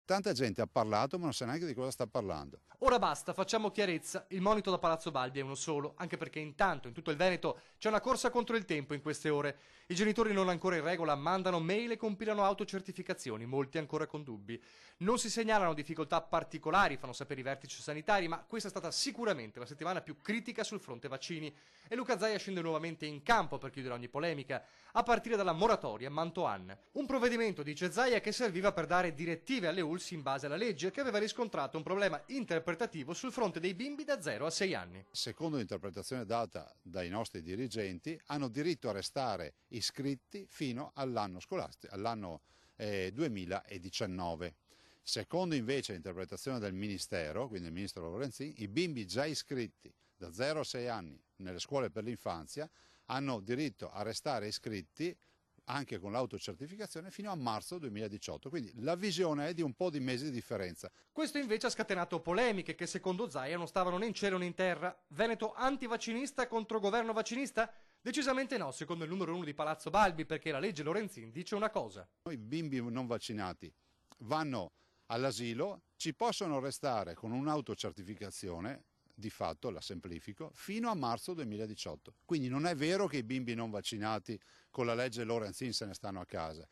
Tanta gente ha parlato ma non sa neanche di cosa sta parlando. Ora basta, facciamo chiarezza, il monito da Palazzo Balbi è uno solo, anche perché intanto in tutto il Veneto c'è una corsa contro il tempo in queste ore. I genitori non ancora in regola mandano mail e compilano autocertificazioni, molti ancora con dubbi. Non si segnalano difficoltà particolari, fanno sapere i vertici sanitari, ma questa è stata sicuramente la settimana più critica sul fronte vaccini. E Luca Zaia scende nuovamente in campo per chiudere ogni polemica, a partire dalla moratoria Mantoan. Un provvedimento, dice Zaia, che serviva per dare direttive alle ULS in base alla legge, che aveva riscontrato un problema interpretativo sul fronte dei bimbi da 0 a 6 anni. Secondo l'interpretazione data dai nostri dirigenti, hanno diritto a restare iscritti fino all'anno scolastico, all'anno 2019. Secondo invece l'interpretazione del Ministero, quindi il Ministro Lorenzin, i bimbi già iscritti da 0 a 6 anni nelle scuole per l'infanzia hanno diritto a restare iscritti anche con l'autocertificazione fino a marzo 2018, quindi la visione è di un po' di mesi di differenza. Questo invece ha scatenato polemiche che secondo Zaia non stavano né in cielo né in terra. Veneto antivaccinista contro governo vaccinista? Decisamente no, secondo il numero 1 di Palazzo Balbi, perché la legge Lorenzin dice una cosa. I bimbi non vaccinati vanno all'asilo, ci possono restare con un'autocertificazione, di fatto la semplifico, fino a marzo 2018. Quindi non è vero che i bimbi non vaccinati con la legge Lorenzin se ne stanno a casa,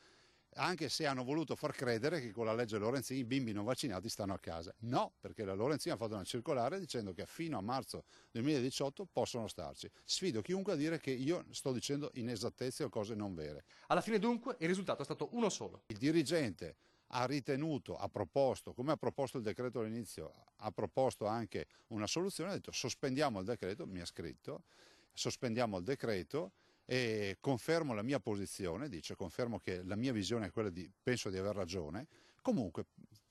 anche se hanno voluto far credere che con la legge Lorenzin i bimbi non vaccinati stanno a casa. No, perché la Lorenzin ha fatto una circolare dicendo che fino a marzo 2018 possono starci. Sfido chiunque a dire che io sto dicendo inesattezze o cose non vere. Alla fine dunque il risultato è stato uno solo. Il dirigente ha ritenuto, ha proposto, come ha proposto il decreto all'inizio, ha proposto anche una soluzione, ha detto sospendiamo il decreto, mi ha scritto, sospendiamo il decreto e confermo la mia posizione, dice, confermo che la mia visione è quella di, penso di aver ragione, comunque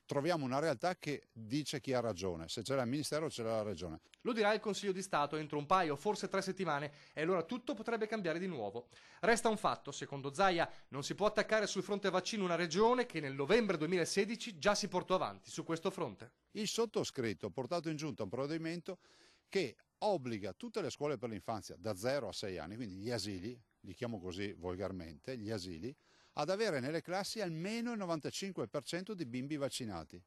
troviamo una realtà che dice chi ha ragione, se c'è il Ministero c'è la Regione. Lo dirà il Consiglio di Stato entro un paio, forse 3 settimane, e allora tutto potrebbe cambiare di nuovo. Resta un fatto, secondo Zaia, non si può attaccare sul fronte vaccino una regione che nel novembre 2016 già si portò avanti su questo fronte. Il sottoscritto ha portato in giunta un provvedimento che obbliga tutte le scuole per l'infanzia da 0 a 6 anni, quindi gli asili, li chiamo così volgarmente, gli asili, ad avere nelle classi almeno il 95% di bimbi vaccinati.